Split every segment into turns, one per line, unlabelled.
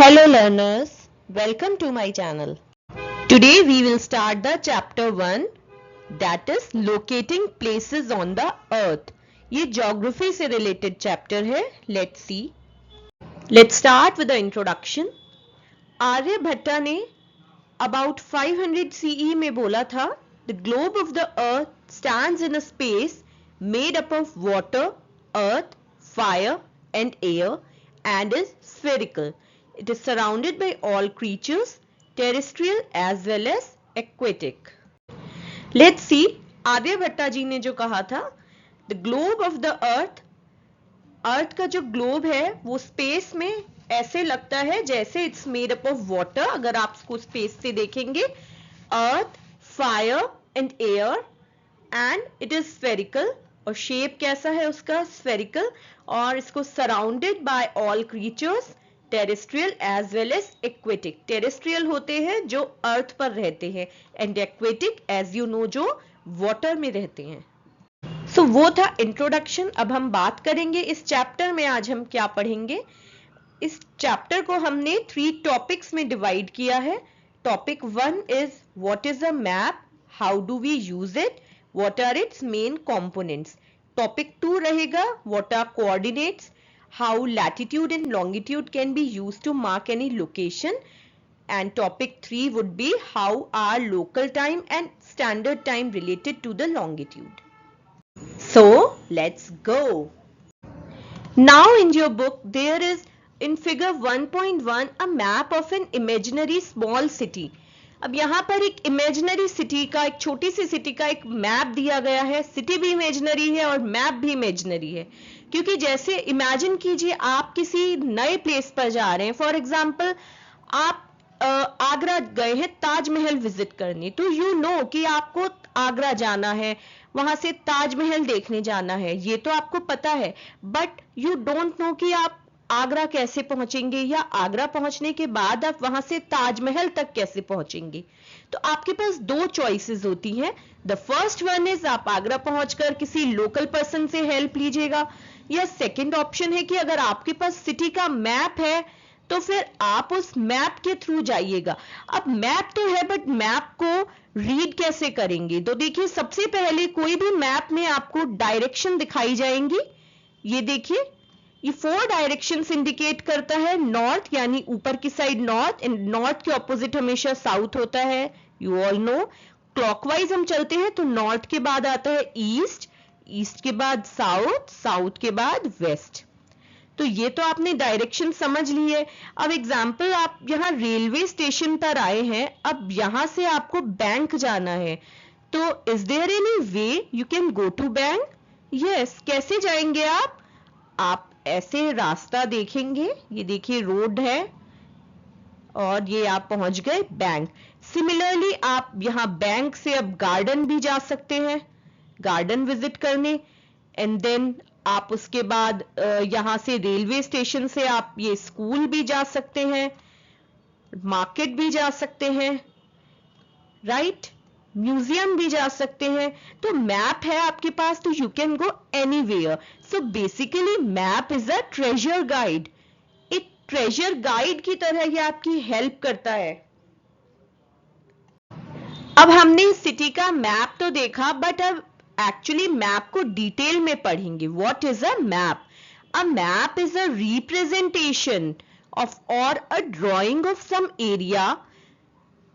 Hello learners, welcome to my channel. Today we will start the chapter 1 that is locating places on the earth. ये geography से related chapter है. Let's see. Let's start with the introduction. Aryabhatta ने about 500 CE में बोला था the globe of the earth stands in a space made up of water, earth, fire and air and is spherical. It is surrounded by all creatures, terrestrial as well as aquatic. Let's see. Aryabhatta जी ने जो कहा था the globe of the earth, अर्थ का जो globe है वो space में ऐसे लगता है जैसे it's made up of water. अगर आप इसको स्पेस से देखेंगे, earth, fire and air and it is spherical. और शेप कैसा है उसका? स्फेरिकल. और इसको surrounded by all creatures, terrestrial as well as aquatic. Terrestrial होते हैं जो अर्थ पर रहते हैं and aquatic as you know जो वाटर में रहते हैं. सो वो था इंट्रोडक्शन. अब हम बात करेंगे इस चैप्टर में. आज हम क्या पढ़ेंगे? इस चैप्टर को हमने 3 टॉपिक्स में डिवाइड किया है. Topic 1 is what is a map, how do we use it, what are its main components. Topic 2 रहेगा what are coordinates, how latitude and longitude can be used to mark any location, and topic 3 would be how are local time and standard time related to the longitude. So let's go. Now in your book there is in figure 1.1 a map of an imaginary small city. अब यहाँ पर एक imaginary city का, एक छोटी सी city का एक map दिया गया है. सिटी भी इमेजिनरी है और मैप भी इमेजिनरी है, क्योंकि जैसे इमेजिन कीजिए आप किसी नए प्लेस पर जा रहे हैं. फॉर एग्जाम्पल आप आगरा गए हैं ताजमहल विजिट करने, तो यू नो कि आपको आगरा जाना है, वहां से ताजमहल देखने जाना है, ये तो आपको पता है. बट यू डोंट नो कि आप आगरा कैसे पहुंचेंगे या आगरा पहुंचने के बाद आप वहां से ताजमहल तक कैसे पहुंचेंगे. तो आपके पास 2 चॉइसेस होती हैं. द फर्स्ट वन इज आप आगरा पहुंचकर किसी लोकल पर्सन से हेल्प लीजिएगा, या सेकंड ऑप्शन है कि अगर आपके पास सिटी का मैप है तो फिर आप उस मैप के थ्रू जाइएगा. अब मैप तो है बट मैप को रीड कैसे करेंगे? तो देखिए, सबसे पहले कोई भी मैप में आपको डायरेक्शन दिखाई जाएंगी. ये देखिए, ये 4 डायरेक्शंस इंडिकेट करता है. नॉर्थ यानी ऊपर की साइड नॉर्थ, एंड नॉर्थ के ऑपोजिट हमेशा साउथ होता है, यू ऑल नो. क्लॉकवाइज हम चलते हैं तो नॉर्थ के बाद आता है ईस्ट, ईस्ट के बाद साउथ, साउथ के बाद वेस्ट. तो ये तो आपने डायरेक्शन समझ ली है. अब एग्जाम्पल, आप यहाँ रेलवे स्टेशन पर आए हैं, अब यहां से आपको बैंक जाना है, तो is there any way you can go to bank? Yes. कैसे जाएंगे आप ऐसे रास्ता देखेंगे, ये देखिए रोड है और ये आप पहुंच गए बैंक. सिमिलरली आप यहां बैंक से अब गार्डन भी जा सकते हैं, गार्डन विजिट करने. एंड देन आप उसके बाद यहां से रेलवे स्टेशन से आप ये स्कूल भी जा सकते हैं, मार्केट भी जा सकते हैं, राइट, म्यूजियम भी जा सकते हैं. तो मैप है आपके पास तो you can go anywhere. So basically map is a treasure guide. एक ट्रेजर गाइड की तरह ये आपकी हेल्प करता है. अब हमने सिटी का मैप तो देखा, बट अब एक्चुअली मैप को डिटेल में पढ़ेंगे. What is a map? A map is a representation of और a drawing of some area.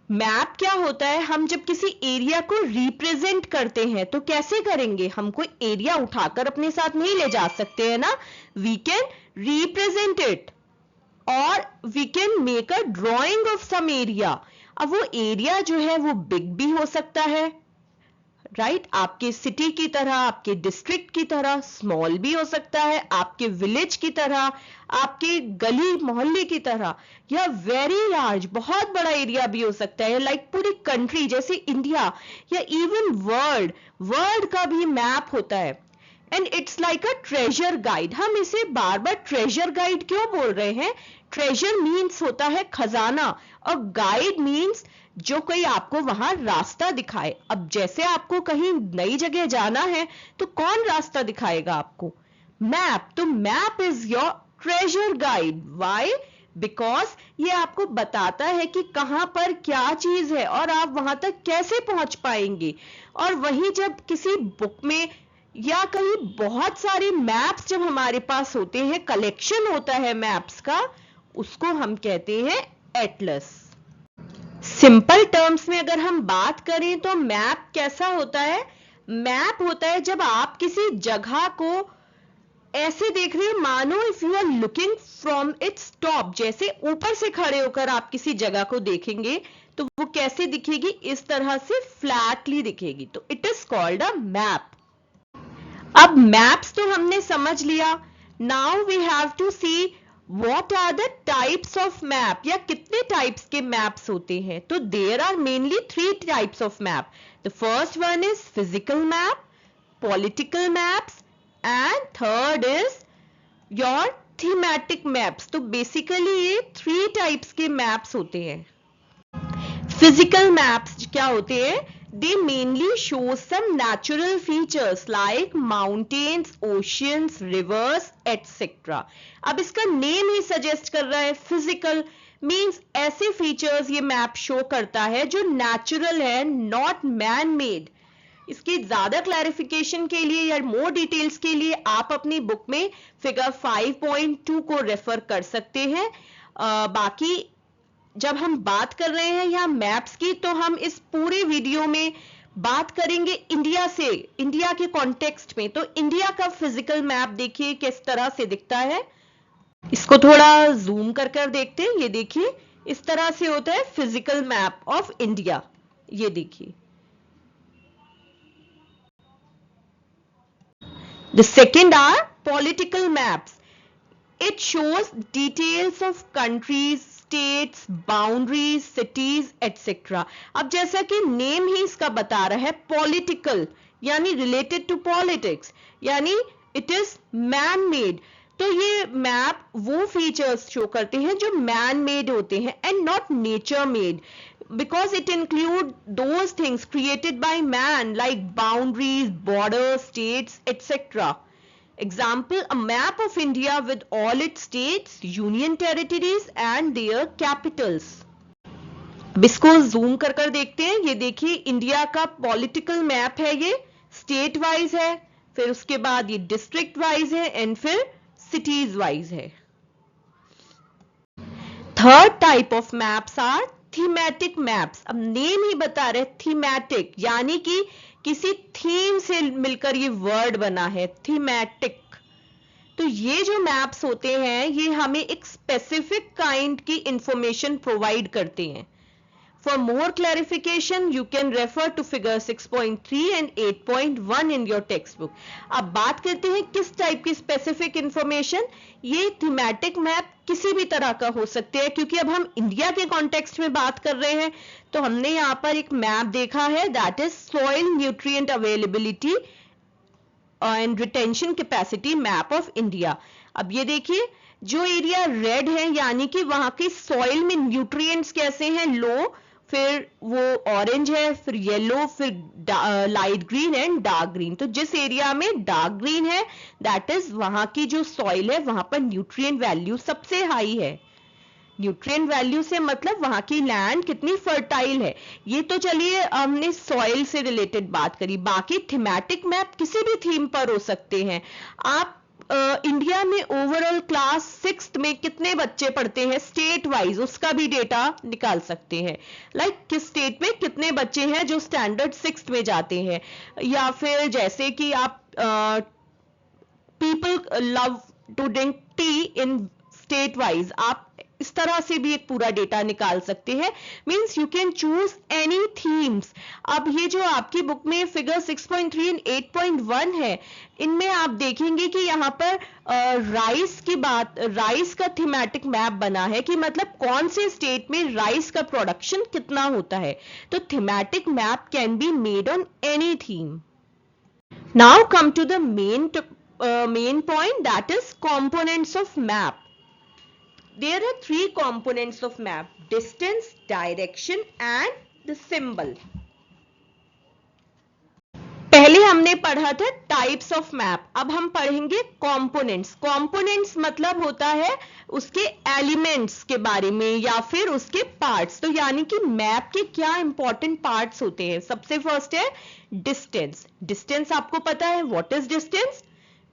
Map क्या होता है? हम जब किसी एरिया को रिप्रेजेंट करते हैं तो कैसे करेंगे? हम कोई एरिया उठाकर अपने साथ नहीं ले जा सकते हैं ना. वी कैन रिप्रेजेंट इट और we can make a drawing of some area. अब वो एरिया जो है वो बिग भी हो सकता है, राइट, आपके सिटी की तरह, आपके डिस्ट्रिक्ट की तरह. स्मॉल भी हो सकता है, आपके विलेज की तरह, आपके गली मोहल्ले की तरह, या वेरी लार्ज, बहुत बड़ा एरिया भी हो सकता है, लाइक पूरी कंट्री जैसे इंडिया, या इवन वर्ल्ड का भी मैप होता है. And it's like a treasure guide. हम इसे बार बार ट्रेजर गाइड क्यों बोल रहे हैं? ट्रेजर मीन्स होता है खजाना और गाइड मीन्स जो कोई आपको वहां रास्ता दिखाए. अब जैसे आपको कहीं नई जगह जाना है तो कौन रास्ता दिखाएगा आपको? मैप. तो map is your treasure guide. Why? Because ये आपको बताता है कि कहां पर क्या चीज है और आप वहां तक कैसे पहुंच पाएंगे। और वहीं जब किसी बुक में या कहीं बहुत सारे मैप्स जब हमारे पास होते हैं, कलेक्शन होता है मैप्स का, उसको हम कहते हैं एटलस। सिंपल टर्म्स में अगर हम बात करें तो मैप कैसा होता है? मैप होता है जब आप किसी जगह को ऐसे देख रहे हो, मानो if you are looking from its top, जैसे ऊपर से खड़े होकर आप किसी जगह को देखेंगे तो वो कैसे दिखेगी? इस तरह से फ्लैटली दिखेगी, तो it is called a map. अब मैप्स तो हमने समझ लिया। Now we have to see what are the types of map, या कितने टाइप्स के मैप्स होते हैं। तो there are mainly 3 types of map. The first one is physical map, political maps, and third is your thematic maps. तो basically ये 3 types के maps होते हैं। फिजिकल मैप्स क्या होते हैं? They mainly show some natural features like mountains, oceans, rivers, etc. अब इसका नेम ही सजेस्ट कर रहा है, फिजिकल मींस ऐसे फीचर्स ये मैप शो करता है जो नेचुरल है, नॉट मैन मेड। इसकी ज्यादा क्लैरिफिकेशन के लिए या मोर डिटेल्स के लिए आप अपनी बुक में फिगर 5.2 को रेफर कर सकते हैं। बाकी जब हम बात कर रहे हैं यहाँ मैप्स की, तो हम इस पूरे वीडियो में बात करेंगे इंडिया से, इंडिया के कॉन्टेक्स्ट में। तो इंडिया का फिजिकल मैप देखिए किस तरह से दिखता है। इसको थोड़ा जूम कर कर देखते हैं। ये देखिए इस तरह से होता है फिजिकल मैप ऑफ इंडिया। ये देखिए। The second are political maps. It shows details of countries, states, boundaries, cities, etc. अब जैसा कि नेम ही इसका बता रहा है, पॉलिटिकल यानी रिलेटेड टू पॉलिटिक्स, यानी इट इज मैन मेड। तो ये मैप वो फीचर्स शो करते हैं जो मैन मेड होते हैं and not nature made, because it include those things created by man like boundaries, borders, states, etc. Example, a map of India with all its states, union territories and their capitals. अब इसको zoom कर कर देखते हैं। ये देखिए India का political map है, ये स्टेट वाइज है, फिर उसके बाद ये डिस्ट्रिक्ट वाइज है एंड फिर सिटीज वाइज है। Third type of maps are thematic maps. अब नेम ही बता रहे थीमेटिक, यानी कि किसी थीम से मिलकर ये वर्ड बना है, थीमेटिक। तो ये जो मैप्स होते हैं ये हमें एक स्पेसिफिक काइंड की इंफॉर्मेशन प्रोवाइड करते हैं। For more clarification you can refer to figure 6.3 and 8.1 in your text book. अब बात करते हैं किस टाइप की स्पेसिफिक इंफॉर्मेशन। ये थीमेटिक मैप किसी भी तरह का हो सकते हैं, क्योंकि अब हम इंडिया के कॉन्टेक्स्ट में बात कर रहे हैं। तो हमने यहाँ पर एक मैप देखा है, that is soil nutrient availability and retention capacity map of India. अब ये देखिए जो एरिया रेड है यानी कि वहां की सॉइल में न्यूट्रिएंट्स कैसे हैं, लो, फिर वो ऑरेंज है, फिर येलो, फिर light green and dark green. तो जिस एरिया में डार्क ग्रीन है दैट इज वहां की जो सॉइल है वहां पर न्यूट्रिएंट वैल्यू सबसे हाई है। न्यूट्रिएंट वैल्यू से मतलब वहां की लैंड कितनी फर्टाइल है। ये तो चलिए हमने सॉइल से रिलेटेड बात करी। बाकी थीमेटिक मैप किसी भी थीम पर हो सकते हैं। आप इंडिया में ओवरऑल क्लास 6th में कितने बच्चे पढ़ते हैं स्टेट वाइज, उसका भी डेटा निकाल सकते हैं। लाइक किस स्टेट में कितने बच्चे हैं जो स्टैंडर्ड 6th में जाते हैं, या फिर जैसे कि आप people love to drink tea in state wise, आप इस तरह से भी एक पूरा डेटा निकाल सकते हैं। Means you can choose any themes. अब ये जो आपकी बुक में फिगर 6.3 एंड 8.1 है, इनमें आप देखेंगे कि यहाँ पर राइस की बात, राइस का थीमेटिक मैप बना है कि मतलब कौन से स्टेट में राइस का प्रोडक्शन कितना होता है। तो thematic map can be made on any theme. Now come to the main point, that is components of map. There are 3 components of map: distance, direction and the symbol. पहले हमने पढ़ा था types of map, अब हम पढ़ेंगे components. Components मतलब होता है उसके एलिमेंट्स के बारे में या फिर उसके पार्ट्स। तो यानी कि मैप के क्या इंपॉर्टेंट पार्ट्स होते हैं। सबसे फर्स्ट है डिस्टेंस। डिस्टेंस आपको पता है, what is distance?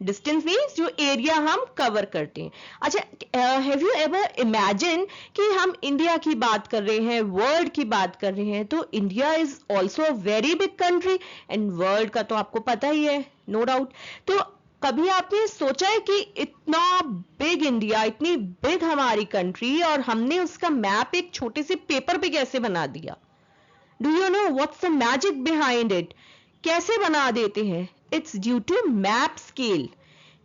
Distance means जो एरिया हम कवर करते हैं। अच्छा, हैव यू एवर इमेजिन कि हम इंडिया की बात कर रहे हैं, वर्ल्ड की बात कर रहे हैं, तो India is also a very big country and world का तो आपको पता ही है, नो डाउट। तो कभी आपने सोचा है कि इतना बिग इंडिया, इतनी बिग हमारी कंट्री, और हमने उसका मैप एक छोटे से पेपर पे कैसे बना दिया? Do you know what's the magic behind it? कैसे बना देते हैं? It's due to map scale.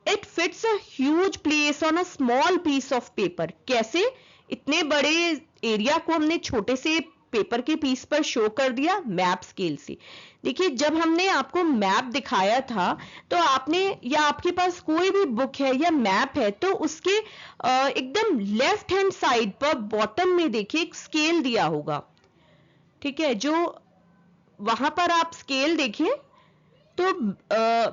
It fits a huge place on a small piece of paper. कैसे? इतने बड़े एरिया को हमने छोटे से पेपर के पीस पर शो कर दिया मैप स्केल से। देखिए, जब हमने आपको मैप दिखाया था तो आपने, या आपके पास कोई भी बुक है या मैप है, तो उसके एकदम लेफ्ट हैंड साइड पर बॉटम में देखिए एक स्केल दिया होगा, ठीक है? जो वहां पर आप स्केल देखिए, तो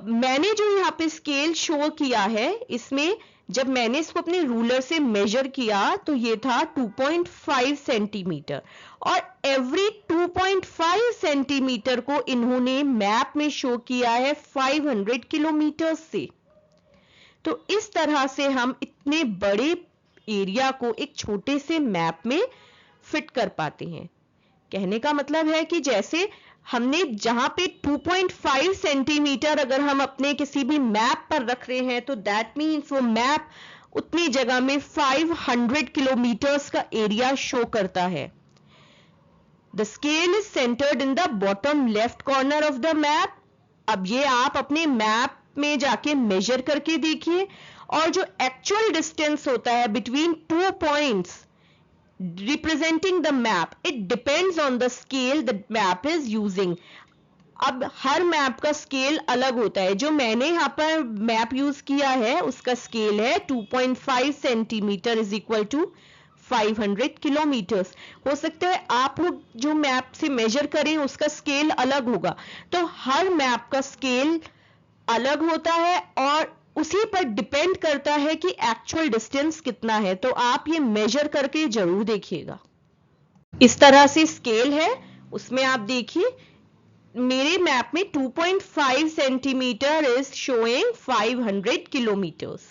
मैंने जो यहाँ पे स्केल शो किया है, इसमें जब मैंने इसको अपने रूलर से मेजर किया तो ये था 2.5 सेंटीमीटर, और एवरी 2.5 सेंटीमीटर को इन्होंने मैप में शो किया है 500 किलोमीटर से। तो इस तरह से हम इतने बड़े एरिया को एक छोटे से मैप में फिट कर पाते हैं। कहने का मतलब है कि जैसे हमने जहां पे 2.5 सेंटीमीटर अगर हम अपने किसी भी मैप पर रख रहे हैं, तो दैट मीन्स वो मैप उतनी जगह में 500 किलोमीटर्स का एरिया शो करता है। The scale is centred in the bottom left corner of the map. अब ये आप अपने मैप में जाके मेजर करके देखिए, और जो एक्चुअल डिस्टेंस होता है between 2 points representing the map, it depends on the scale the map is using. अब हर मैप का स्केल अलग होता है। जो मैंने यहाँ पर मैप यूज किया है उसका स्केल है 2.5 centimetre is equal to 500 kilometres. हो सकता है आप लोग जो मैप से मेजर करें उसका स्केल अलग होगा। तो हर मैप का स्केल अलग होता है और उसी पर डिपेंड करता है कि एक्चुअल डिस्टेंस कितना है। तो आप ये मेजर करके जरूर देखिएगा। इस तरह से स्केल है, उसमें आप देखिए मेरे मैप में 2.5 centimetre is showing 500 kilometres.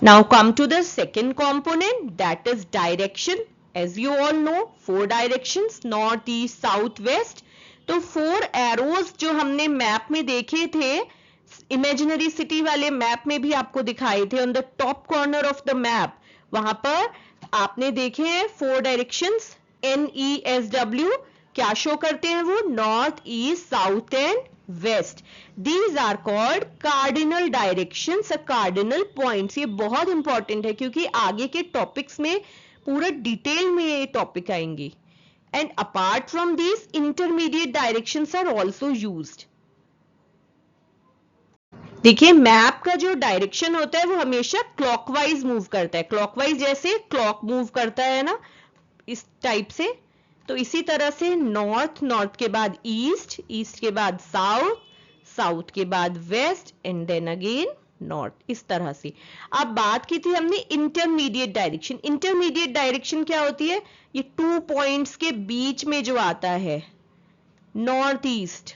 Now come to the second component, that is direction. As you all know 4 directions, north, east, south, west. तो 4 एरोज जो हमने मैप में देखे थे, इमेजिनरी सिटी वाले मैप में भी आपको दिखाए थे, on the top corner of the map, वहां पर आपने देखे हैं 4 डायरेक्शंस, NESW। क्या शो करते हैं वो? North, east, south and west. These are called cardinal directions, cardinal points. ये बहुत इंपॉर्टेंट है क्योंकि आगे के टॉपिक्स में पूरा डिटेल में ये टॉपिक आएंगे। And apart from these intermediate directions are also used. देखिए, मैप का जो डायरेक्शन होता है वो हमेशा क्लॉकवाइज मूव करता है। क्लॉकवाइज जैसे क्लॉक मूव करता है ना, इस टाइप से। तो इसी तरह से नॉर्थ, नॉर्थ के बाद ईस्ट, ईस्ट के बाद साउथ, साउथ के बाद west and then again north, इस तरह से। अब बात की थी हमने इंटरमीडिएट डायरेक्शन। इंटरमीडिएट डायरेक्शन क्या होती है? ये 2 पॉइंट्स के बीच में जो आता है, नॉर्थ ईस्ट,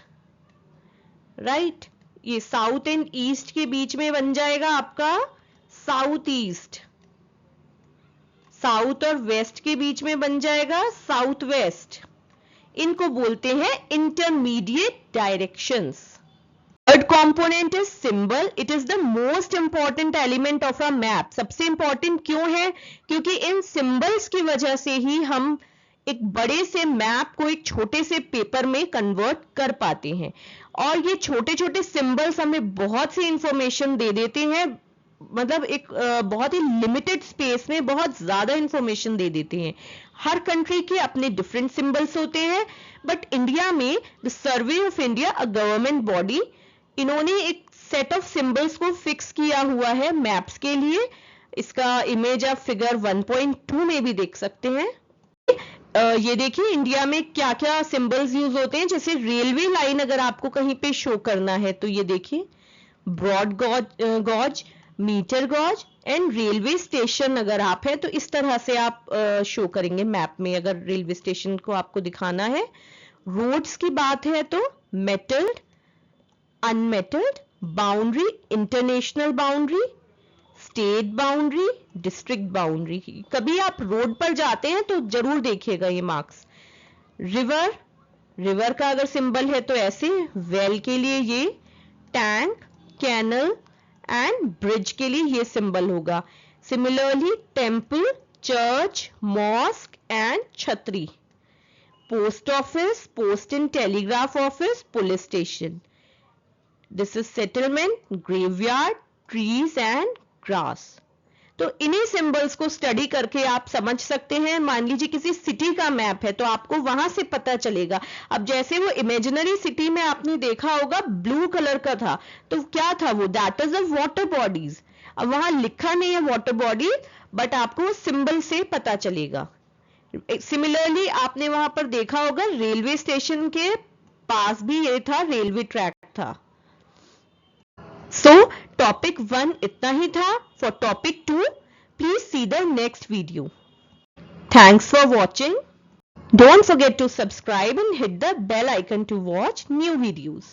राइट। ये साउथ एंड ईस्ट के बीच में बन जाएगा आपका साउथ ईस्ट। साउथ और वेस्ट के बीच में बन जाएगा साउथ वेस्ट। इनको बोलते हैं intermediate directions. Third component is symbol. It is the most important element of a map. सबसे इंपॉर्टेंट क्यों है? क्योंकि इन सिंबल्स की वजह से ही हम एक बड़े से मैप को एक छोटे से पेपर में कन्वर्ट कर पाते हैं। और ये छोटे छोटे सिंबल्स हमें बहुत सी इंफॉर्मेशन दे देते हैं, मतलब एक बहुत ही लिमिटेड स्पेस में बहुत ज्यादा इंफॉर्मेशन दे देते हैं। हर कंट्री के अपने डिफरेंट सिंबल्स होते हैं, बट इंडिया में the survey of India, a government body, इन्होंने एक सेट ऑफ सिंबल्स को फिक्स किया हुआ है मैप्स के लिए। इसका इमेज आप फिगर 1.2 में भी देख सकते हैं। ये देखिए इंडिया में क्या क्या सिंबल्स यूज होते हैं। जैसे रेलवे लाइन अगर आपको कहीं पे शो करना है तो ये देखिए broad gauge, metre gauge and railway station अगर आप है तो इस तरह से आप शो करेंगे मैप में, अगर रेलवे स्टेशन को आपको दिखाना है। रोड्स की बात है तो metalled, unmetalled, boundary, international boundary, state boundary, district boundary. कभी आप रोड पर जाते हैं तो जरूर देखिएगा ये मार्क्स। रिवर, रिवर का अगर सिंबल है तो ऐसे, वेल के लिए ये, टैंक, कैनल एंड ब्रिज के लिए ये सिंबल होगा। Similarly temple, church, mosque and chhatri. Post office, post and telegraph office, police station. This is settlement, graveyard, trees and grass. तो इन्हीं सिंबल्स को स्टडी करके आप समझ सकते हैं। मान लीजिए किसी सिटी का मैप है तो आपको वहां से पता चलेगा। अब जैसे वो इमेजिनरी सिटी में आपने देखा होगा ब्लू कलर का था, तो क्या था वो, that is a water bodies. अब वहां लिखा नहीं है वाटर बॉडी, बट आपको सिंबल से पता चलेगा। सिमिलरली आपने वहां पर देखा होगा रेलवे स्टेशन के पास भी ये था, रेलवे ट्रैक था। So, topic 1 इतना ही था. For topic 2, please see the next video. Thanks for watching. Don't forget to subscribe and hit the bell icon to watch new videos.